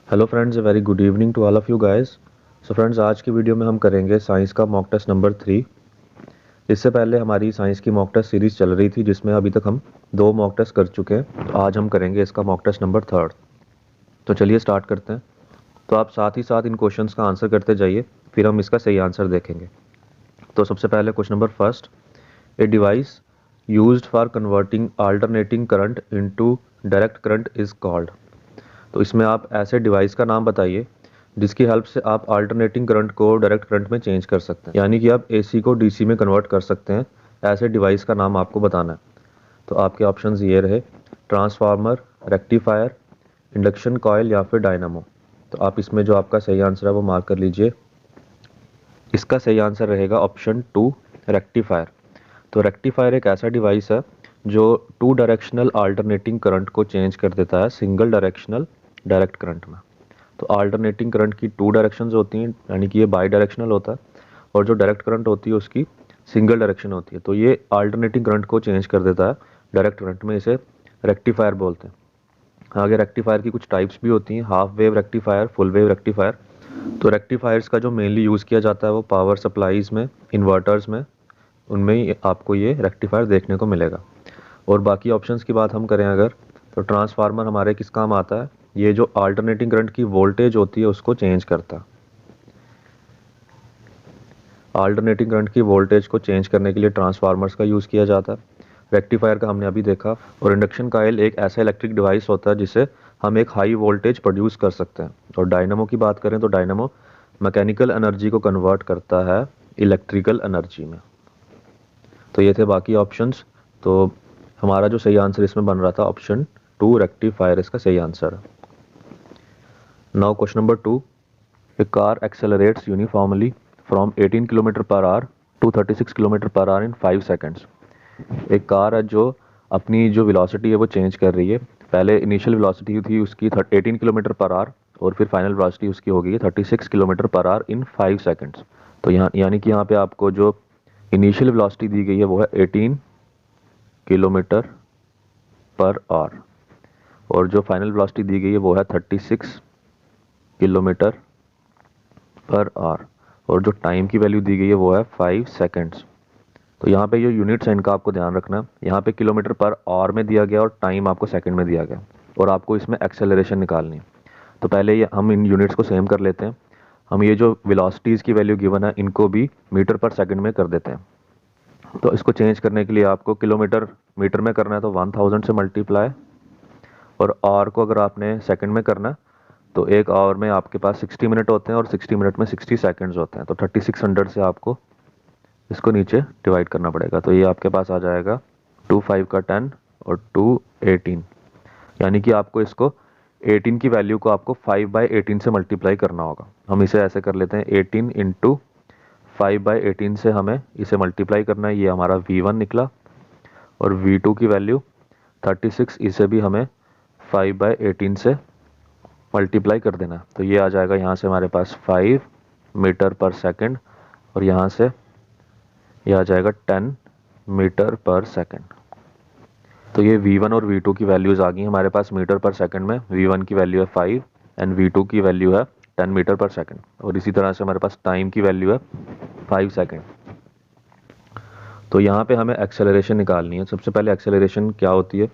Hello friends, very good evening to all of you guys. So friends, आज की video में हम करेंगे साइंस का मॉक टेस्ट नंबर 3। इससे पहले हमारी साइंस की मॉक टेस्ट सीरीज़ चल रही थी जिसमें अभी तक हम 2 मॉक टेस्ट कर चुके हैं। तो आज हम करेंगे इसका मॉक टेस्ट नंबर 3। तो चलिए स्टार्ट करते हैं। तो आप साथ ही साथ इन क्वेश्चंस का आंसर करते जाइए, फिर हम इसका सही आंसर देखेंगे। तो सबसे पहले question number first, a device used for converting alternating current into direct current is called. तो इसमें आप ऐसे डिवाइस का नाम बताइए जिसकी हेल्प से आप अल्टरनेटिंग करंट को डायरेक्ट करंट में चेंज कर सकते हैं, यानी कि आप एसी को डीसी में कन्वर्ट कर सकते हैं। ऐसे डिवाइस का नाम आपको बताना है। तो आपके ऑप्शंस ये रहे: ट्रांसफार्मर, रेक्टिफायर, इंडक्शन कॉइल या फिर डायनामो। तो आप इसमें जो आपका सही आंसर है वो मार्क कर लीजिए। इसका सही आंसर रहेगा ऑप्शन 2, रेक्टिफायर। तो रेक्टिफायर एक ऐसा डिवाइस है जो 2 डायरेक्शनल अल्टरनेटिंग करंट को चेंज कर देता है सिंगल डायरेक्शनल डायरेक्ट करंट में। तो अल्टरनेटिंग करंट की 2 डायरेक्शंस होती हैं, यानी कि ये बाई डायरेक्शनल होता है, और जो डायरेक्ट करंट होती है उसकी सिंगल डायरेक्शन होती है। तो ये अल्टरनेटिंग करंट को चेंज कर देता है डायरेक्ट करंट में, इसे रेक्टिफायर बोलते हैं। आगे रेक्टिफायर की कुछ टाइप्स भी होती हैं: half wave rectifier, full wave rectifier. तो रेक्टिफायर्स का जो मेनली यूज़ किया जाता है वो पावर सप्लाईज़ में, इन्वर्टर्स में, उनमें ही आपको ये रेक्टिफायर देखने को मिलेगा। और बाकी ऑप्शंस की बात हम करें अगर, तो ट्रांसफार्मर हमारे किस काम आता है? ये जो अल्टरनेटिंग करंट की वोल्टेज होती है उसको चेंज करता है। अल्टरनेटिंग करंट की वोल्टेज को चेंज करने के लिए ट्रांसफार्मर्स का यूज़ किया जाता है। रेक्टिफायर का हमने अभी देखा। और इंडक्शन कॉइल एक ऐसा इलेक्ट्रिक डिवाइस होता है जिसे हम एक हाई वोल्टेज प्रोड्यूस कर सकते हैं। और डायनामो की बात करें तो डायनामो मैकेनिकल एनर्जी को कन्वर्ट करता है इलेक्ट्रिकल एनर्जी में। तो ये थे बाकी ऑप्शंस। तो हमारा जो सही आंसर इसमें बन रहा था ऑप्शन 2, रेक्टिफायर, इसका सही आंसर है। Now question number 2, a car accelerates uniformly from 18 kilometre per hour to 36 kilometre per hour in 5 seconds. एक कार है जो अपनी जो वेलोसिटी है वो चेंज कर रही है। पहले इनिशियल वेलोसिटी थी उसकी 18 किलोमीटर पर आवर, और फिर फाइनल वेलोसिटी उसकी हो गई है 36 kilometre per hour in 5 seconds. तो यहाँ यानी कि यहाँ पे आपको जो इनिशियल वेलोसिटी दी गई है वो है 18 किलोमीटर पर आवर, और जो फाइनल वेलोसिटी दी गई है वो है 36 किलोमीटर पर आवर, और जो टाइम की वैल्यू दी गई है वो है 5 सेकेंड्स। तो यहाँ पे ये यूनिट्स है, इनका आपको ध्यान रखना है। यहाँ पे किलोमीटर पर आवर में दिया गया और टाइम आपको सेकंड में दिया गया, और आपको इसमें एक्सेलरेशन निकालनी है। तो पहले ये हम इन यूनिट्स को सेम कर लेते हैं। हम ये जो वेलोसिटीज़ की वैल्यू गिवन है इनको भी मीटर पर सेकंड में कर देते हैं। तो इसको चेंज करने के लिए आपको किलोमीटर मीटर में करना है तो 1000 से मल्टीप्लाई, और आवर को अगर आपने सेकंड में करना है तो एक आवर में आपके पास 60 मिनट होते हैं और 60 मिनट में 60 सेकंड्स होते हैं। तो 3600 से आपको इसको नीचे डिवाइड करना पड़ेगा। तो ये आपके पास आ जाएगा 2 5 का 10 और 2 18, यानी कि आपको इसको 18 की वैल्यू को आपको 5/18 से मल्टीप्लाई करना होगा। हम इसे ऐसे कर लेते हैं, 18 इंटू 5/18 से हमें इसे मल्टीप्लाई करना है। ये हमारा V1 निकला, और V2 की वैल्यू 36, इसे भी हमें 5/18 से मल्टीप्लाई कर देना। तो ये आ जाएगा यहाँ से हमारे पास 5 मीटर पर सेकंड, और यहाँ से ये आ जाएगा 10 मीटर पर सेकंड। तो ये V1 और V2 की वैल्यूज़ आ गई हमारे पास मीटर पर सेकंड में। V1 की वैल्यू है 5 एंड V2 की वैल्यू है 10 मीटर पर सेकंड, और इसी तरह से हमारे पास टाइम की वैल्यू है 5 सेकंड। तो यहाँ पे हमें एक्सेलरेशन निकालनी है। सबसे पहले एक्सेलरेशन क्या होती है?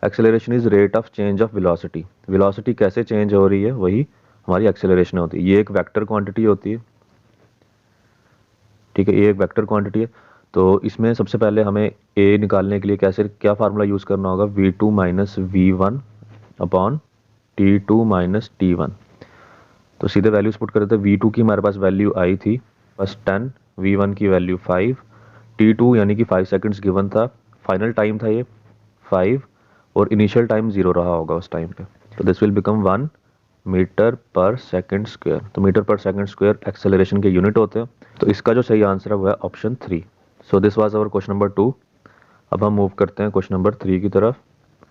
Acceleration is rate of change of velocity. Velocity कैसे चेंज हो रही है वही हमारी एक्सेलरेशन होती है। ये एक वेक्टर क्वांटिटी होती है, ठीक है, ये एक वेक्टर क्वांटिटी है। तो इसमें सबसे पहले हमें ए निकालने के लिए क्या फार्मूला यूज़ करना होगा? V2 minus V1 upon T2 minus T1। तो सीधे वैल्यूज पुट कर देते हैं। V2 की हमारे पास वैल्यू आई थी बस 10, V1 की वैल्यू 5, T2 यानी कि 5 सेकंड्स गिवन था, फाइनल टाइम था ये 5, और इनिशियल टाइम 0 रहा होगा उस टाइम पे। तो दिस विल बिकम 1 मीटर पर सेकंड स्क्वायर। तो मीटर पर सेकंड स्क्वायर एक्सेलरेशन के यूनिट होते हैं। तो इसका जो सही आंसर है वो है option 3। So this was our question number 2। अब हम मूव करते हैं क्वेश्चन नंबर 3 की तरफ।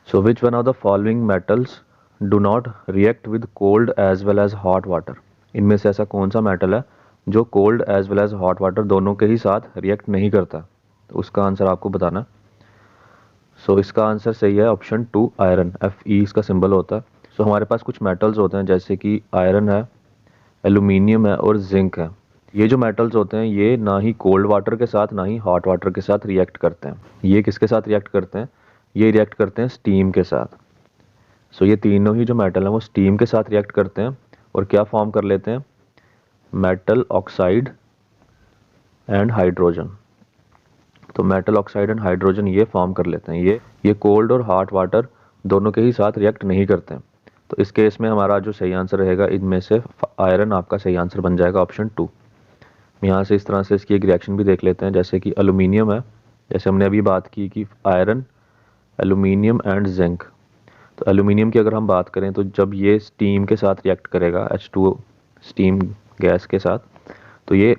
So which one of the following metals do not react with cold as well as hot water. इनमें से ऐसा कौन सा मेटल है जो cold as well as hot water दोनों के ही साथ रिएक्ट नहीं करता? तो उसका आंसर आपको बताना है। सो इसका आंसर सही है ऑप्शन 2, आयरन। Fe इसका सिंबल होता है। तो हमारे पास कुछ मेटल्स होते हैं जैसे कि आयरन है, एल्यूमिनियम है और जिंक है। ये जो मेटल्स होते हैं ये ना ही कोल्ड वाटर के साथ ना ही हॉट वाटर के साथ रिएक्ट करते हैं। ये किसके साथ रिएक्ट करते हैं? ये रिएक्ट करते हैं स्टीम के साथ। सो ये तीनों ही जो मेटल हैं वो स्टीम के साथ रिएक्ट करते हैं और क्या फॉर्म कर लेते हैं? Metal oxide and hydrogen. तो मेटल ऑक्साइड एंड हाइड्रोजन ये फॉर्म कर लेते हैं। ये कोल्ड और हॉट वाटर दोनों के ही साथ रिएक्ट नहीं करते हैं। तो इस केस में हमारा जो सही आंसर रहेगा इनमें से आयरन आपका सही आंसर बन जाएगा, ऑप्शन 2। यहाँ से इस तरह से इसकी एक रिएक्शन भी देख लेते हैं। जैसे कि एल्यूमिनियम है, जैसे हमने अभी बात की कि आयरन, एल्यूमिनियम एंड जिंक। तो एल्यूमिनियम की अगर हम बात करें तो जब ये स्टीम के साथ रिएक्ट करेगा H2O स्टीम गैस के साथ, तो ये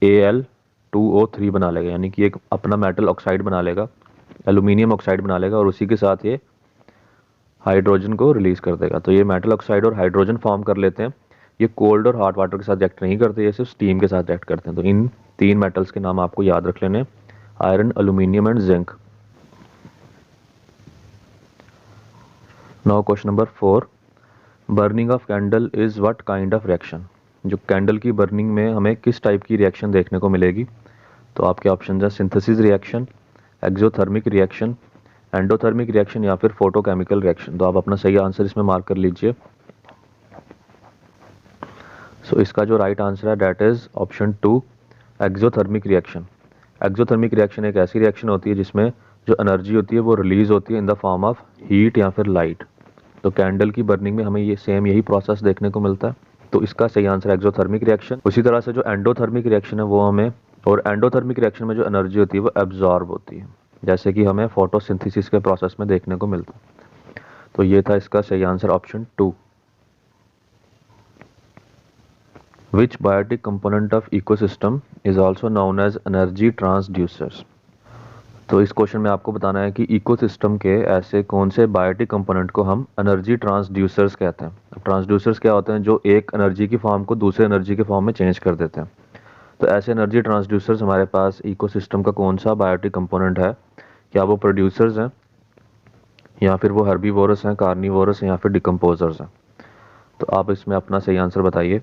Al2O3 बना लेगा, यानी कि एक अपना मेटल ऑक्साइड बना लेगा, एल्यूमिनियम ऑक्साइड बना लेगा और उसी के साथ ये हाइड्रोजन को रिलीज कर देगा। तो ये मेटल ऑक्साइड और हाइड्रोजन फॉर्म कर लेते हैं। ये कोल्ड और हॉट वाटर के साथ रिएक्ट नहीं करते, ये सिर्फ स्टीम के साथ रिएक्ट करते हैं। तो इन तीन मेटल्स के नाम आपको याद रख लेने, iron, aluminium and zinc. Now question number 4, burning of candle is what kind of reaction? जो कैंडल की बर्निंग में हमें किस टाइप की रिएक्शन देखने को मिलेगी? तो आपके ऑप्शन है synthesis reaction, exothermic reaction, endothermic reaction या फिर फोटोकेमिकल रिएक्शन। तो आप अपना सही आंसर इसमें मार्क कर लीजिए। सो इसका जो राइट आंसर है that is option 2, exothermic reaction. Exothermic reaction एक ऐसी रिएक्शन होती है जिसमें जो एनर्जी होती है वो रिलीज होती है in the form of heat या फिर लाइट। तो कैंडल की बर्निंग में हमें ये सेम यही प्रोसेस देखने को मिलता है। तो इसका सही आंसर एक्सोथर्मिक रिएक्शन। उसी तरह से जो एंडोथर्मिक रिएक्शन है वो हमें, और एंडोथर्मिक रिएक्शन में जो एनर्जी होती है वो एब्जॉर्ब होती है, जैसे कि हमें फोटोसिंथेसिस के प्रोसेस में देखने को मिलता है। तो ये था इसका सही answer, option 2। Which biotic component of ecosystem is also known as energy transducers? तो इस क्वेश्चन में आपको बताना है कि इकोसिस्टम के ऐसे कौन से बायोटिक कंपोनेंट को हम एनर्जी ट्रांसड्यूसर्स कहते हैं। अब ट्रांसड्यूसर्स क्या होते हैं? जो एक एनर्जी की फॉर्म को दूसरे एनर्जी की फॉर्म में चेंज कर देते हैं। तो ऐसे एनर्जी ट्रांसड्यूसर्स हमारे पास इकोसिस्टम का कौन सा बायोटिक कंपोनेंट है? क्या वो प्रोड्यूसर्स हैं, या फिर वो हर्बीवोरस हैं, कार्निवोरस हैं, या फिर डिकम्पोजर्स हैं? तो आप इसमें अपना सही आंसर बताइए।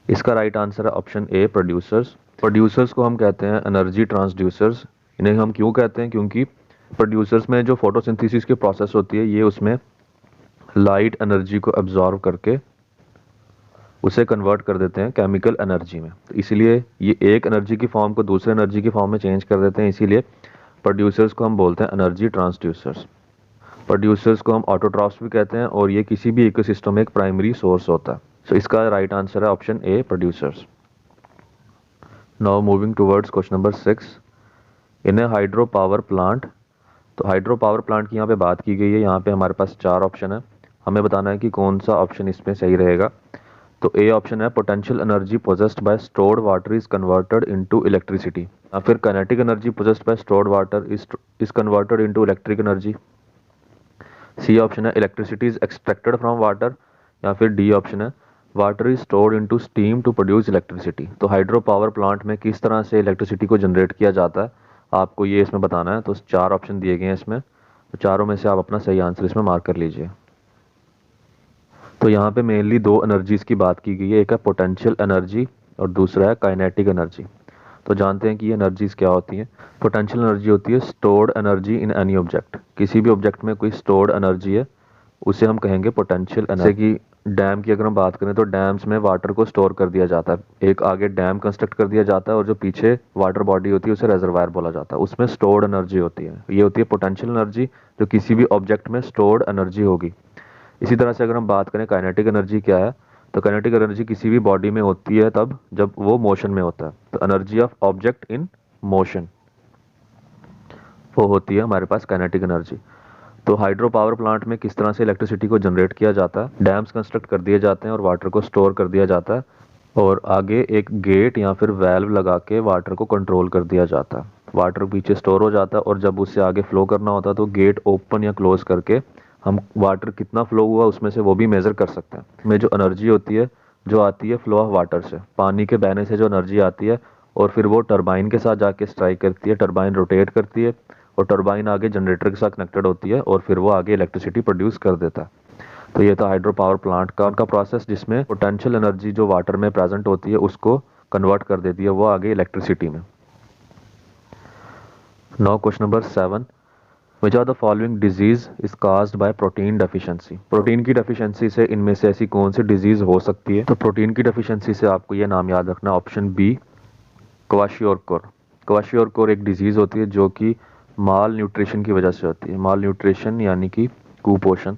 इसका राइट आंसर है ऑप्शन ए, प्रोड्यूसर्स। प्रोड्यूसर्स को हम कहते हैं एनर्जी ट्रांसड्यूसर्स। इन्हें हम क्यों कहते हैं? क्योंकि प्रोड्यूसर्स में जो फोटोसिंथेसिस की प्रोसेस होती है ये उसमें लाइट एनर्जी को एब्जॉर्ब करके उसे कन्वर्ट कर देते हैं केमिकल एनर्जी में। तो इसीलिए ये एक एनर्जी की फॉर्म को दूसरे एनर्जी की फॉर्म में चेंज कर देते हैं, इसीलिए प्रोड्यूसर्स को हम बोलते हैं एनर्जी ट्रांसड्यूसर्स। प्रोड्यूसर्स को हम ऑटोट्रॉफ्स भी कहते हैं और ये किसी भी इकोसिस्टम में एक प्राइमरी सोर्स होता है। सो इसका राइट आंसर है option A, producers. Now moving towards question number 6, in A hydro power plant. तो हाइड्रो पावर प्लांट की यहाँ पे बात की गई है। यहाँ पे हमारे पास 4 ऑप्शन है, हमें बताना है कि कौन सा ऑप्शन इसमें सही रहेगा। तो ए ऑप्शन है potential energy possessed by stored water is converted into electricity, या फिर kinetic energy possessed by stored water is converted into electric energy. C option है electricity is extracted from water, या फिर डी ऑप्शन है water is stored into steam to produce electricity. तो hydro power plant में किस तरह से electricity को जनरेट किया जाता है आपको ये इसमें बताना है। तो 4 ऑप्शन दिए गए हैं इसमें, तो चारों में से आप अपना सही आंसर इसमें मार्क कर लीजिए। तो यहाँ पे मेनली 2 एनर्जीज की बात की गई है, एक है पोटेंशियल एनर्जी और दूसरा है काइनेटिक एनर्जी। तो जानते हैं कि ये एनर्जीज क्या होती है। पोटेंशियल एनर्जी होती है stored energy in any object, किसी भी ऑब्जेक्ट में कोई स्टोर्ड एनर्जी है उसे हम कहेंगे पोटेंशियल एनर्जी। जैसे कि डैम की अगर हम बात करें तो डैम्स में वाटर को स्टोर कर दिया जाता है, एक आगे डैम कंस्ट्रक्ट कर दिया जाता है और जो पीछे वाटर बॉडी होती है उसे रेजर्वायर बोला जाता है, उसमें स्टोर्ड एनर्जी होती है। ये होती है पोटेंशियल एनर्जी, जो किसी भी ऑब्जेक्ट में स्टोर्ड एनर्जी होगी। इसी तरह से अगर हम बात करें काइनेटिक एनर्जी क्या है, तो काइनेटिक एनर्जी किसी भी बॉडी में होती है तब जब वो मोशन में होता है। तो energy of object in motion वो होती है हमारे पास काइनेटिक एनर्जी। तो हाइड्रो पावर प्लांट में किस तरह से इलेक्ट्रिसिटी को जनरेट किया जाता है, डैम्स कंस्ट्रक्ट कर दिए जाते हैं और वाटर को स्टोर कर दिया जाता है और आगे एक गेट या फिर वेल्व लगा के वाटर को कंट्रोल कर दिया जाता है। वाटर पीछे स्टोर हो जाता है और जब उससे आगे फ्लो करना होता है तो गेट ओपन या क्लोज करके हम वाटर कितना फ्लो हुआ उसमें से वो भी मेजर कर सकते हैं। में जो एनर्जी होती है जो आती है फ्लो ऑफ वाटर से, पानी के बहने से जो एनर्जी आती है और फिर वो टरबाइन के साथ जाके स्ट्राइक करती है, टरबाइन रोटेट करती है और टरबाइन आगे जनरेटर के साथ कनेक्टेड होती है और फिर वो आगे इलेक्ट्रिसिटी प्रोड्यूस कर देता है। तो ये था हाइड्रो पावर प्लांट का प्रोसेस, जिसमें पोटेंशियल एनर्जी जो वाटर में प्रेजेंट होती है उसको कन्वर्ट कर देती है वो आगे इलेक्ट्रिसिटी में। Now question number 7, which are the following disease is caused by protein deficiency. Protein की डेफिशिएंसी से इनमें से ऐसी कौन सी डिजीज हो सकती है? तो प्रोटीन की डेफिशिएंसी से आपको ये नाम याद रखना, ऑप्शन बी क्वाशियोरकोर। क्वाशियोरकोर एक डिजीज होती है जो कि माल न्यूट्रिशन की वजह से होती है। माल न्यूट्रिशन यानी कि कुपोषण।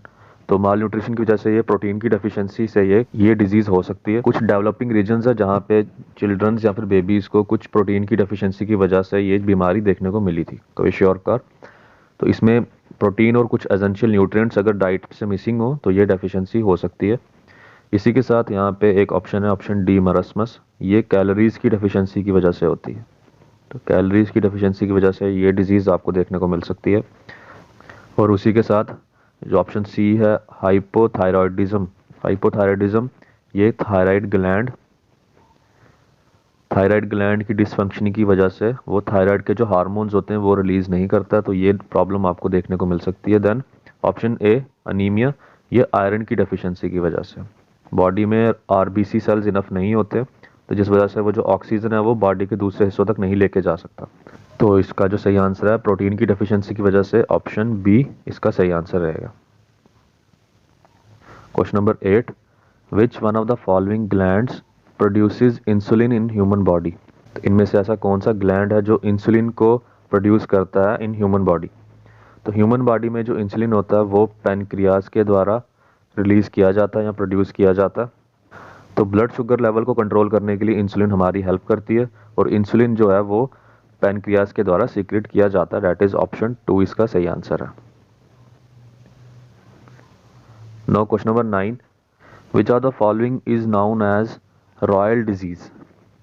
तो माल न्यूट्रिशन की वजह से ये प्रोटीन की डेफिशिएंसी से ये डिजीज हो सकती है। कुछ डेवलपिंग रीजन्स है जहाँ पे चिल्ड्रंस या फिर बेबीज को कुछ प्रोटीन की डेफिशिएंसी की वजह से ये बीमारी देखने को मिली थी, क्वाशियोरकोर। तो इसमें प्रोटीन और कुछ एसेंशियल न्यूट्रिएंट्स अगर डाइट से मिसिंग हो तो ये डेफिशिएंसी हो सकती है। इसी के साथ यहाँ पे एक ऑप्शन है, ऑप्शन डी मरस्मस। ये कैलोरीज की डेफिशिएंसी की वजह से होती है। तो कैलोरीज की डेफिशिएंसी की वजह से ये डिजीज आपको देखने को मिल सकती है। और उसी के साथ जो ऑप्शन सी है हाइपोथायरॉयडिज्म। हाइपोथायरॉयडिज्म ये थायराइड ग्लैंड की डिसफंक्शनिंग की वजह से वो थायराइड के जो हार्मोन्स होते हैं वो रिलीज नहीं करता, तो ये प्रॉब्लम आपको देखने को मिल सकती है। देन ऑप्शन ए अनीमिया, ये आयरन की डेफिशिएंसी की वजह से। बॉडी में आरबीसी सेल्स इनफ नहीं होते, तो जिस वजह से वो जो ऑक्सीजन है वो बॉडी के दूसरे हिस्सों तक नहीं लेके जा सकता। तो इसका जो सही आंसर है प्रोटीन की डेफिशिएंसी की वजह से, ऑप्शन बी इसका सही आंसर रहेगा। Question number 8, which one of the following glands produces insulin in human body. तो इनमें से ऐसा कौन सा ग्लैंड है जो इंसुलिन को प्रोड्यूस करता है इन ह्यूमन बॉडी? तो ह्यूमन बॉडी में जो इंसुलिन होता है वो पैनक्रियाज के द्वारा रिलीज किया जाता है या प्रोड्यूस किया जाता है। तो ब्लड शुगर लेवल को कंट्रोल करने के लिए इंसुलिन हमारी हेल्प करती है, और इंसुलिन जो है वो पैनक्रियाज के द्वारा सीक्रेट किया जाता है। दैट इज ऑप्शन 2 इसका सही आंसर है। Now question number 9, which are the following is known as royal disease.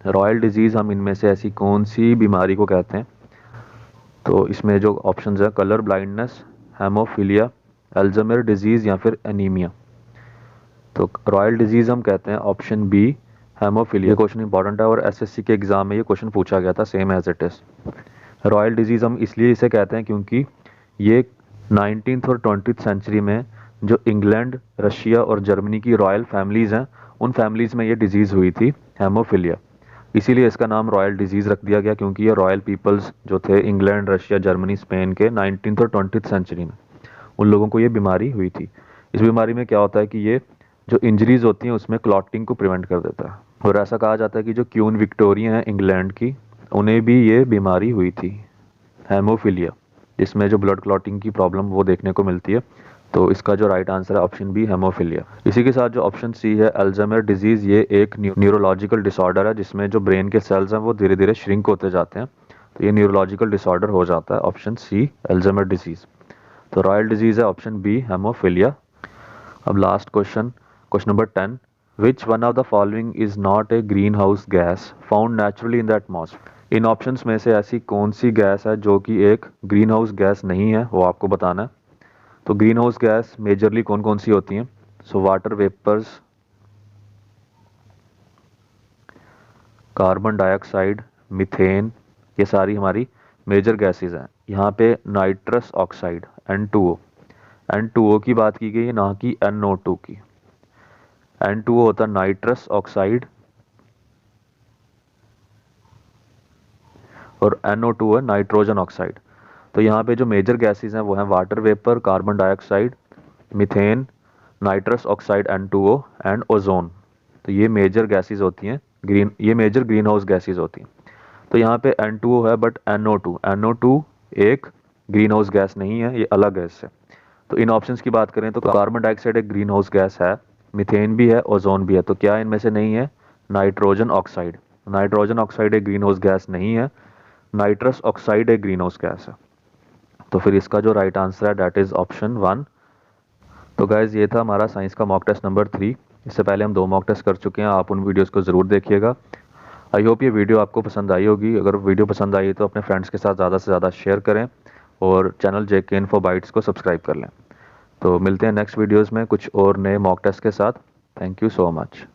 Royal disease हम इनमें से ऐसी कौन सी बीमारी को कहते हैं? तो इसमें जो ऑप्शंस है colour blindness, haemophilia, Alzheimer disease या फिर एनीमिया। तो रॉयल डिजीज हम कहते हैं option B haemophilia. Question important है और एसएससी के एग्जाम में ये क्वेश्चन पूछा गया था, same as it is. Royal disease हम इसलिए इसे कहते हैं क्योंकि ये 19th और 20th सेंचुरी में जो इंग्लैंड, रशिया और जर्मनी की रॉयल फैमिलीज हैं उन फैमिलीज में ये डिजीज हुई थी, हेमोफीलिया। इसीलिए इसका नाम रॉयल डिजीज रख दिया गया, क्योंकि ये रॉयल पीपल्स जो थे इंग्लैंड, रशिया, जर्मनी, स्पेन के 19th और 20th सेंचुरी में उन लोगों को ये बीमारी हुई थी। इस बीमारी में क्या होता है कि ये जो इंजरीज होती हैं उसमें क्लॉटिंग को प्रिवेंट कर देता है। और ऐसा कहा जाता है कि जो क्वीन विक्टोरिया हैं इंग्लैंड की, उन्हें भी ये बीमारी हुई थी, हेमोफीलिया, जिसमें जो ब्लड क्लॉटिंग की प्रॉब्लम वो देखने को मिलती है। तो इसका जो राइट आंसर है ऑप्शन बी हेमोफीलिया। इसी के साथ जो ऑप्शन सी है अल्जाइमर डिजीज, ये एक न्यूरोलॉजिकल डिसऑर्डर है जिसमें जो ब्रेन के सेल्स हैं वो धीरे धीरे श्रिंक होते जाते हैं, तो ये न्यूरोलॉजिकल डिसऑर्डर हो जाता है। Option C Alzheimer disease. तो रॉयल डिजीज है ऑप्शन बी हेमोफीलिया। अब last question, question number 10, which one of the following is not a greenhouse gas found naturally in the atmosphere. इन options में से ऐसी कौन सी गैस है जो कि एक ग्रीन हाउस गैस नहीं है, वो आपको बताना है। तो ग्रीन हाउस गैस मेजरली कौन कौन सी होती हैं? So water vapours, carbon dioxide, methane, ये सारी हमारी मेजर गैसेस हैं। यहाँ पे नाइट्रस ऑक्साइड N2O की बात की गई है, ना कि NO2 की। N2O होता है नाइट्रस ऑक्साइड और NO2 है नाइट्रोजन ऑक्साइड। तो यहाँ पे जो मेजर गैसेस हैं वो हैं water vapour, carbon dioxide, methane, nitrous oxide N2O and ozone. तो ये मेजर गैसेस होती हैं, ये मेजर ग्रीन हाउस गैसेस होती हैं। तो यहाँ पे N2O है बट NO2 एक ग्रीन हाउस गैस नहीं है, ये अलग है इससे। तो इन ऑप्शंस की बात करें तो कार्बन डाइऑक्साइड एक ग्रीन हाउस गैस है, मीथेन भी है, ओजोन भी है। तो क्या इनमें से नहीं है? नाइट्रोजन ऑक्साइड एक ग्रीन हाउस गैस नहीं है, नाइट्रस ऑक्साइड एक ग्रीन हाउस गैस है। तो फिर इसका जो राइट आंसर है दैट इज ऑप्शन 1। तो गाइज ये था हमारा साइंस का मॉक टेस्ट नंबर 3। इससे पहले हम 2 मॉक टेस्ट कर चुके हैं, आप उन वीडियोस को ज़रूर देखिएगा। आई होप ये वीडियो आपको पसंद आई होगी। अगर वीडियो पसंद आई तो अपने फ्रेंड्स के साथ ज़्यादा से ज़्यादा शेयर करें और चैनल JK Info Bytes को सब्सक्राइब कर लें। तो मिलते हैं नेक्स्ट वीडियोज़ में कुछ और नए मॉक टेस्ट के साथ। Thank you so much.